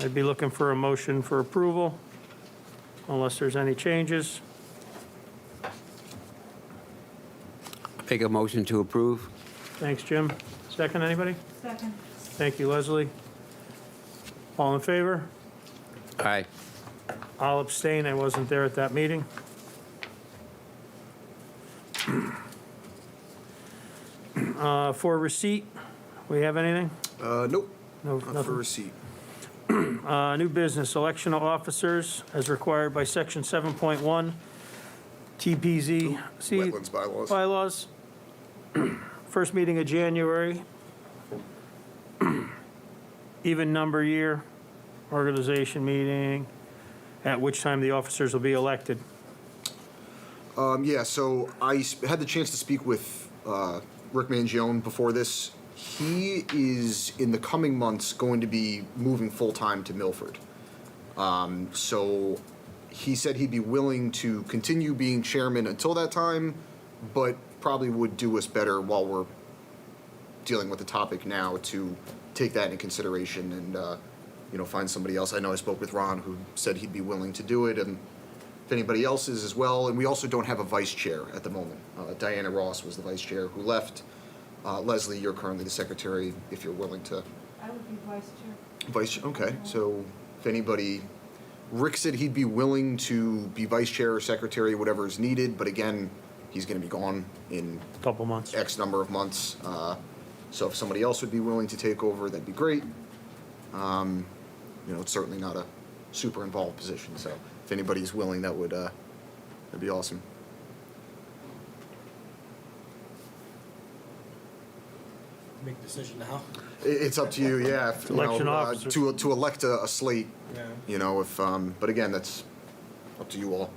I'd be looking for a motion for approval, unless there's any changes. Make a motion to approve. Thanks, Jim. Second, anybody? Second. Thank you, Leslie. All in favor? Aye. I'll abstain, I wasn't there at that meeting. For receipt, we have anything? Nope, No, not for nothing. receipt. New business, election of officers as required by section 7.1 TPZ. Wetlands bylaws. Bylaws. First meeting of January. Even number year, organization meeting, at which time the officers will be elected. Yeah, so I had the chance to speak with Rick Mangione before this. He is, in the coming months, going to be moving full-time to Milford. So he said he'd be willing to continue being chairman until that time, but probably would do us better while we're dealing with the topic now to take that into consideration and, find somebody else. I know I spoke with Ron, who said he'd be willing to do it, and if anybody else is as well. And we also don't have a vice chair at the moment. Diana Ross was the vice chair who left. Leslie, you're currently the secretary, if you're willing to. I would be vice chair. Vice, okay, so if anybody, Rick said he'd be willing to be vice chair or secretary, whatever is needed, but again, he's gonna be gone in Couple months. X number of months. So if somebody else would be willing to take over, that'd be great. It's certainly not a super involved position, so if anybody's willing, that'd be awesome. Make a decision now. It's up to you, yeah. If, Election officers. To elect a slate, Yeah. if, but again, that's up to you all.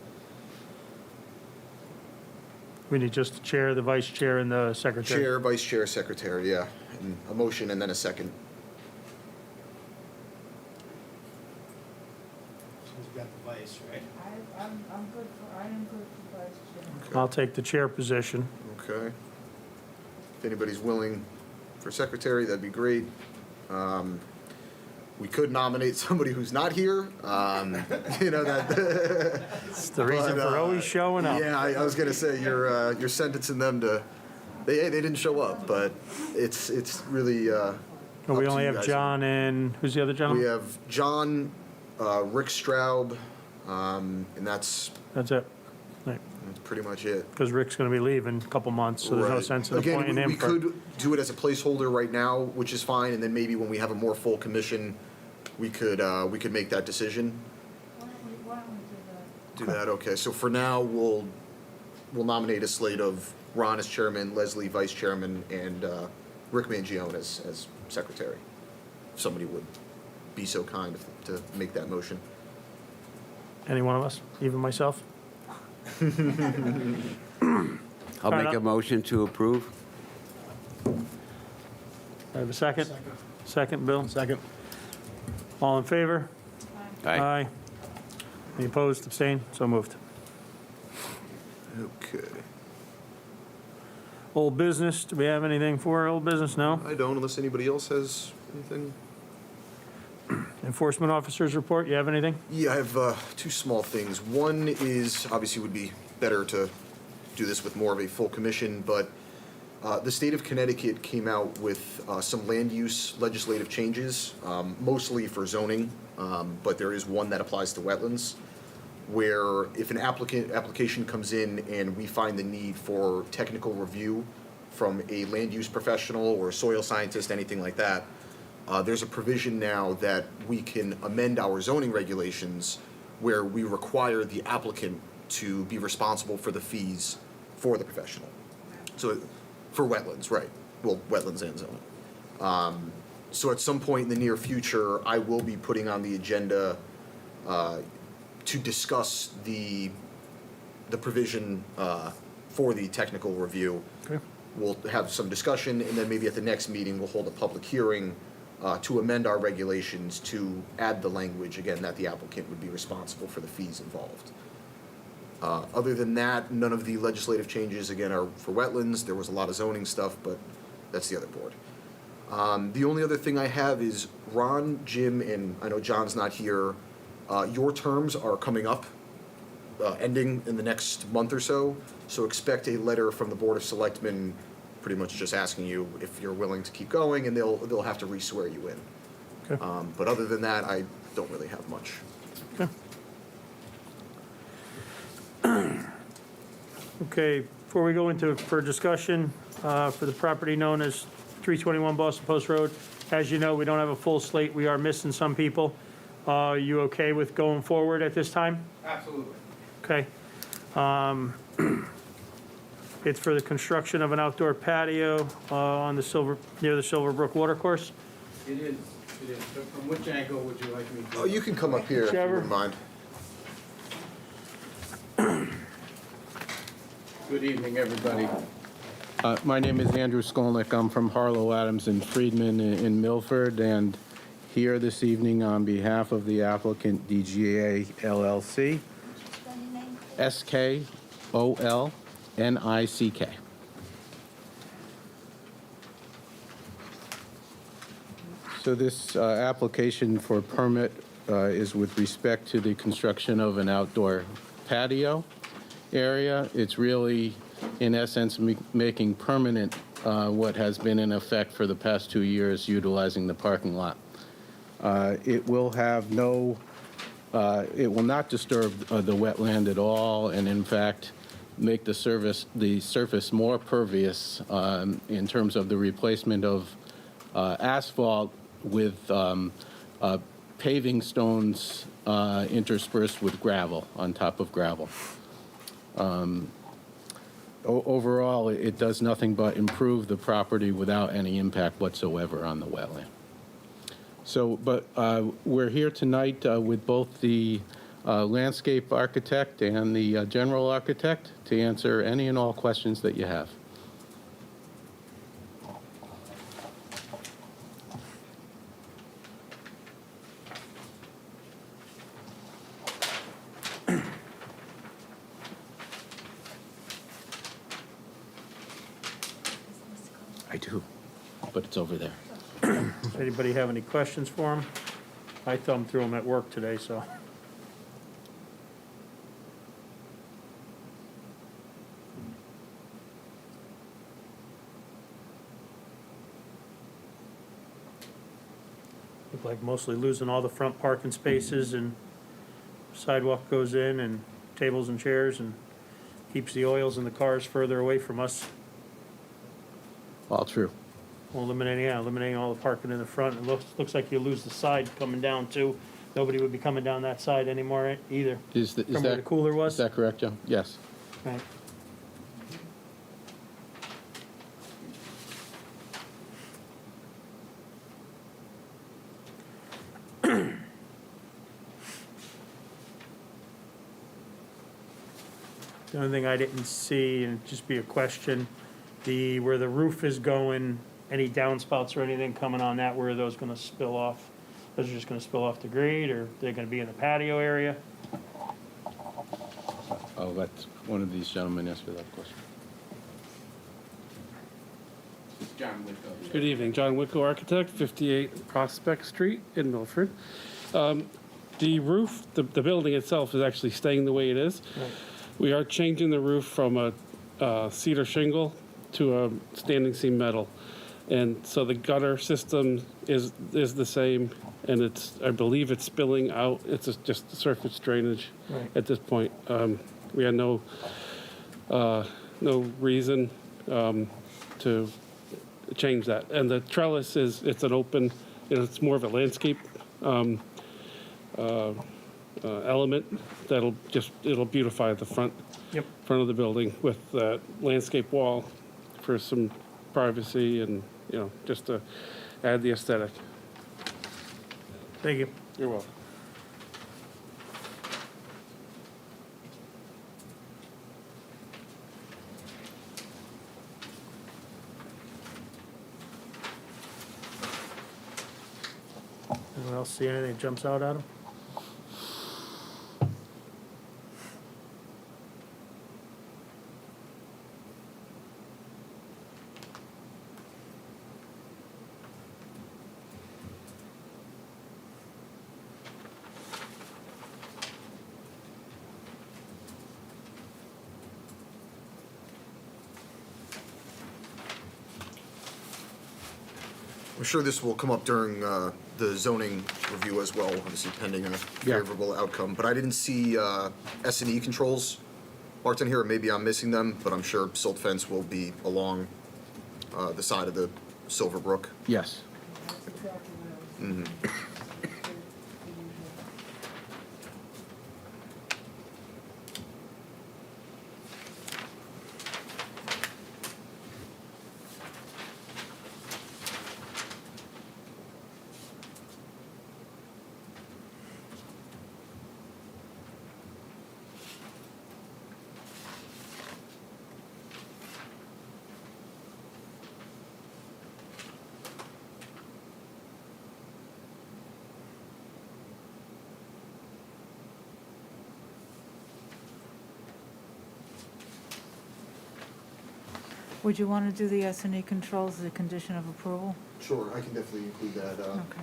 We need just the chair, the vice chair, and the secretary. Chair, vice chair, secretary, yeah. And a motion and then a second. So we've got the vice, right? I am good for vice chair. I'll take the chair position. Okay. If anybody's willing for secretary, that'd be great. We could nominate somebody who's not here. That. It's the reason But, for always showing up. Yeah, I was gonna say you're sentencing them to. They didn't show up, but it's really. We up only to you have guys. John and, who's the other We gentleman? have John, Rick Straub, and that's That's it. pretty much it. Because Rick's going to be leaving a couple months, so there's no Right. sense in Again, appointing him we for. could do it as a placeholder right now, which is fine, and then maybe when we have a more full commission, we could make that decision. Why don't we do that? Do that, okay. So for now, we'll nominate a slate of Ron as chairman, Leslie vice chairman, and Rick Mangione as secretary. If somebody would be so kind to make that motion. Any one of us, even myself? I'll make a motion to approve. I have a second? Second. Second, Bill? Second. All in favor? Aye. Any opposed, abstained? So moved. Okay. Old business, do we have anything for old business? No? I don't, unless anybody else has anything. Enforcement officers report, you have anything? Yeah, I have two small things. One is, obviously would be better to do this with more of a full commission, but the state of Connecticut came out with some land use legislative changes, mostly for zoning, but there is one that applies to wetlands, where if an application comes in and we find the need for technical review from a land use professional or a soil scientist, anything like that, there's a provision now that we can amend our zoning regulations where we require the applicant to be responsible for the fees for the professional. So, for wetlands, right, well, wetlands and zoning. So at some point in the near future, I will be putting on the agenda to discuss the provision for the technical review. Okay. We'll have some discussion, and then maybe at the next meeting, we'll hold a public hearing to amend our regulations to add the language, again, that the applicant would be responsible for the fees involved. Other than that, none of the legislative changes, again, are for wetlands. There was a lot of zoning stuff, but that's the other board. The only other thing I have is Ron, Jim, and I know John's not here. Your terms are coming up, ending in the next month or so. So expect a letter from the Board of Selectmen, pretty much just asking you if you're willing to keep going, and they'll have to re-swear you in. Okay. But other than that, I don't really have much. Okay. Okay, before we go into, for discussion, for the property known as 321 Boston Post Road, as you know, we don't have a full slate, we are missing some people. Are you okay with going forward at this time? Absolutely. Okay. It's for the construction of an outdoor patio on the near the Silverbrook Watercourse. It is, it is. But from which angle would you like me to? Oh, you can come up here if you Whichever. wouldn't mind. Good evening, everybody. My name is Andrew Skolnick. I'm from Harlow, Adams, and Friedman in Milford, and here this evening on behalf of the applicant DGA LLC, SKOLNICK. So this application for permit is with respect to the construction of an outdoor patio area. It's really, in essence, making permanent what has been in effect for the past 2 years, utilizing the parking lot. It will have no, it will not disturb the wetland at all, and in fact, make the surface more pervious in terms of the replacement of asphalt with paving stones interspersed with gravel, on top of gravel. Overall, it does nothing but improve the property without any impact whatsoever on the wetland. So, but we're here tonight with both the landscape architect and the general architect to answer any and all questions that you have. I do, but it's over there. Does anybody have any questions for him? I thumbed through them at work today, so. Look like mostly losing all the front parking spaces, and sidewalk goes in, and tables and chairs, and keeps the oils in the cars further away from us. All true. Well, eliminating all the parking in the front. It looks like you lose the side coming down too. Nobody would be coming down that side anymore either. Is From where the cooler was? Is that correct, Joe? Yes. Right. The only thing I didn't see, and it'd just be a question, where the roof is going, any downspouts or anything coming on that, where are those gonna spill off? Those are just gonna spill off the grade, or they're gonna be in the patio area? I'll let one of these gentlemen answer that question. John Whitco. Good evening, John Whitco, architect, 58 Prospect Street in Milford. The roof, the building itself is actually staying the way it is. Right. We are changing the roof from a cedar shingle to a standing seam metal. And so the gutter system is the same, and I believe it's spilling out. It's just surface drainage Right. at this point. We had no reason to change that. And the trellis it's an open, it's more of a landscape element it'll beautify the front of the building with that landscape wall for some privacy and, just to add the aesthetic. Thank you. You're welcome. Anyone else see anything that jumps out at them? I'm sure this will come up during the zoning review as well, obviously pending a favorable outcome. But I didn't see S&E controls marked in here, or maybe I'm missing them, but I'm sure silt fence will be along the side of the Silver Brook. Yes. That's exactly what I was. The usual. Would you want to do the S&E controls as a condition of approval? Sure, I can definitely include that Okay.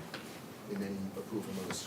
in any approval notice.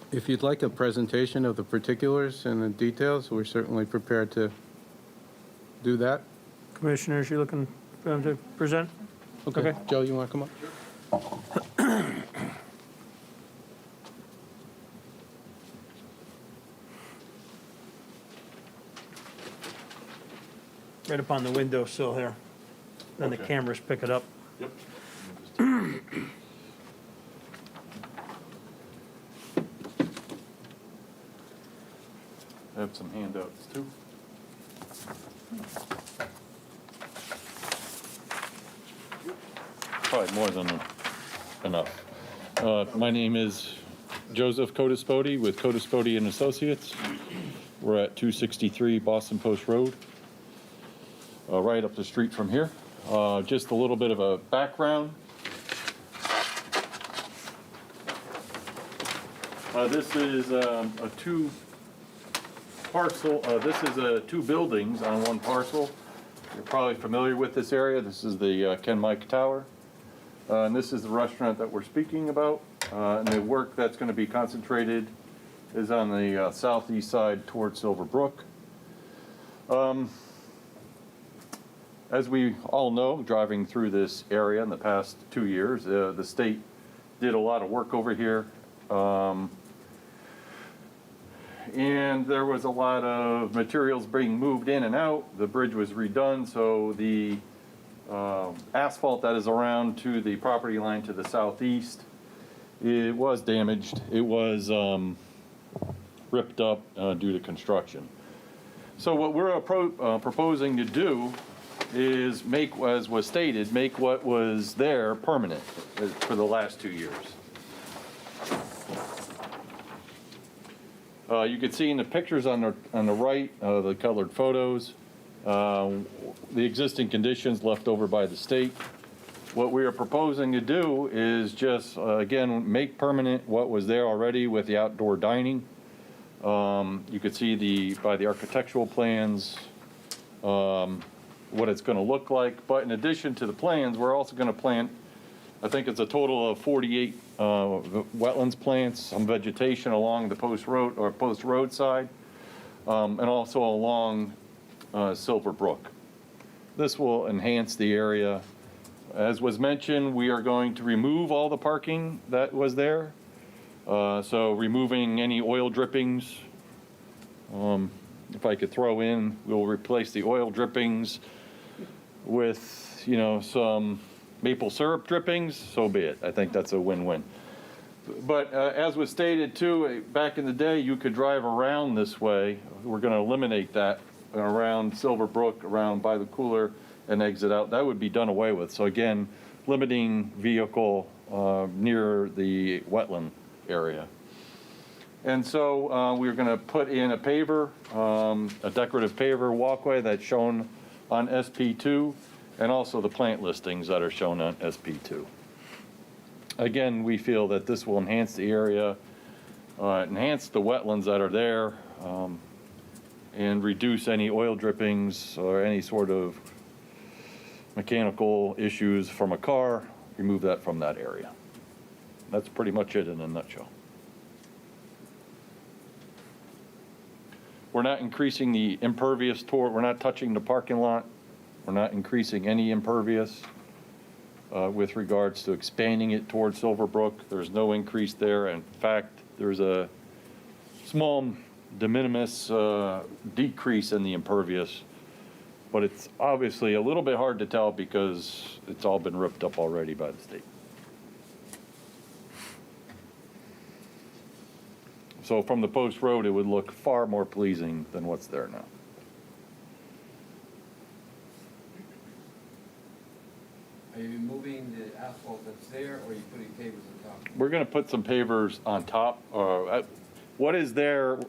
If you'd like a presentation of the particulars and the details, we're certainly prepared to do that. Commissioners, you looking for them to present? Okay. Joe, you want to come up? Right up on the windowsill here. Then the Okay. cameras pick it up. Yep. I have some handouts too. Probably more than enough. My name is Joseph Codispoti with Codispoti and Associates. We're at 263 Boston Post Road, right up the street from here. Just a little bit of a background. This is a two parcel, this is two buildings on one parcel. You're probably familiar with this area. This is the Ken Mike Tower. And this is the restaurant that we're speaking about. And the work that's going to be concentrated is on the southeast side towards Silver Brook. As we all know, driving through this area in the past 2 years, the state did a lot of work over here. And there was a lot of materials being moved in and out. The bridge was redone, so the asphalt that is around to the property line to the southeast, it was damaged. It was ripped up due to construction. So what we're proposing to do is make, as was stated, make what was there permanent for the last 2 years. You can see in the pictures on the right, the colored photos, the existing conditions left over by the state. What we are proposing to do is just, again, make permanent what was there already with the outdoor dining. You could see by the architectural plans what it's going to look like. But in addition to the plans, we're also going to plant, I think it's a total of 48 wetlands plants, some vegetation along the post road side, and also along Silver Brook. This will enhance the area. As was mentioned, we are going to remove all the parking that was there. So removing any oil drippings. If I could throw in, we'll replace the oil drippings with, some maple syrup drippings, so be it. I think that's a win-win. But as was stated too, back in the day, you could drive around this way. We're going to eliminate that around Silver Brook, around by the cooler, and exit out. That would be done away with. So again, limiting vehicle near the wetland area. And so we're going to put in a paver, a decorative paver walkway that's shown on SP2, and also the plant listings that are shown on SP2. Again, we feel that this will enhance the area, enhance the wetlands that are there, and reduce any oil drippings or any sort of mechanical issues from a car, remove that from that area. That's pretty much it in a nutshell. We're not increasing the impervious we're not touching the parking lot. We're not increasing any impervious with regards to expanding it towards Silver Brook. There's no increase there. In fact, there's a small de minimis decrease in the impervious, but it's obviously a little bit hard to tell because it's all been ripped up already by the state. So from the post road, it would look far more pleasing than what's there now. Are you removing the asphalt that's there, or are you putting pavers on top? We're going to put some pavers on top. What is there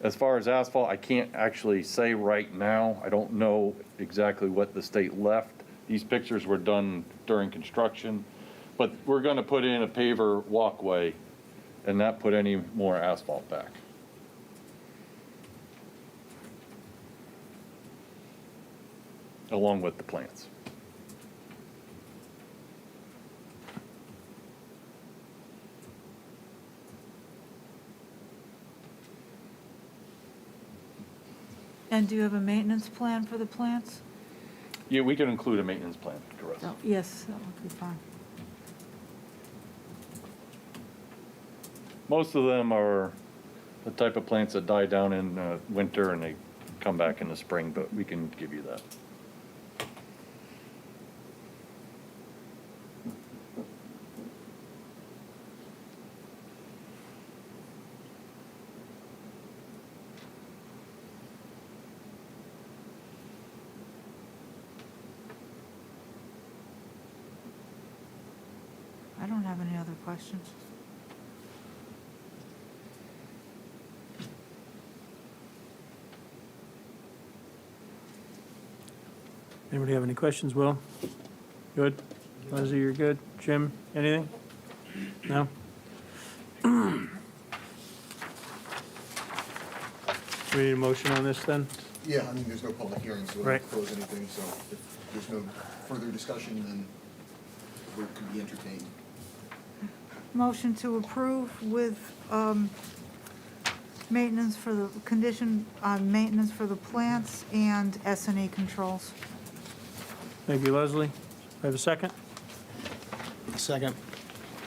as far as asphalt, I can't actually say right now. I don't know exactly what the state left. These pictures were done during construction. But we're going to put in a paver walkway and not put any more asphalt back. Along with the plants. And do you have a maintenance plan for the plants? Yeah, we can include a maintenance plan, correct. Oh, yes, that would be fine. Most of them are the type of plants that die down in winter and they come back in the spring, but we can give you that. I don't have any other questions. Anybody have any questions, Will? Good? Leslie, you're good? Jim, anything? No? Do we need a motion on this then? Yeah, I mean, there's no public hearing, so we Right. don't close anything, so if there's no further discussion, then it could be entertained. Motion to approve with maintenance for the condition, maintenance for the plants and S&E controls. Thank you, Leslie. I have a second? Second.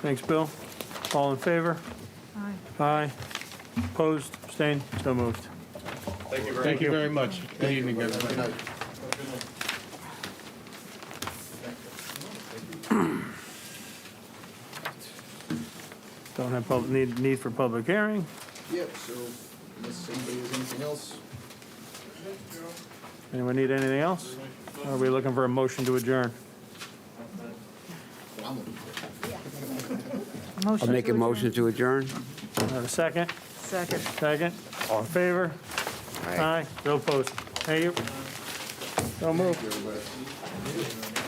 Thanks, Bill. All in favor? Aye. Aye. Opposed, abstained, so moved. Thank you very much. Good evening, everybody. Good night. Don't have need for public hearing. Yeah, so unless anybody has anything else, Anyone need anything else? Or are we looking for a motion to adjourn? I'm looking for. Motion I'll make a to motion to adjourn. Have a second? Second. Second? All in favor? Aye. Aye. No opposed. Thank you. So moved. Everybody.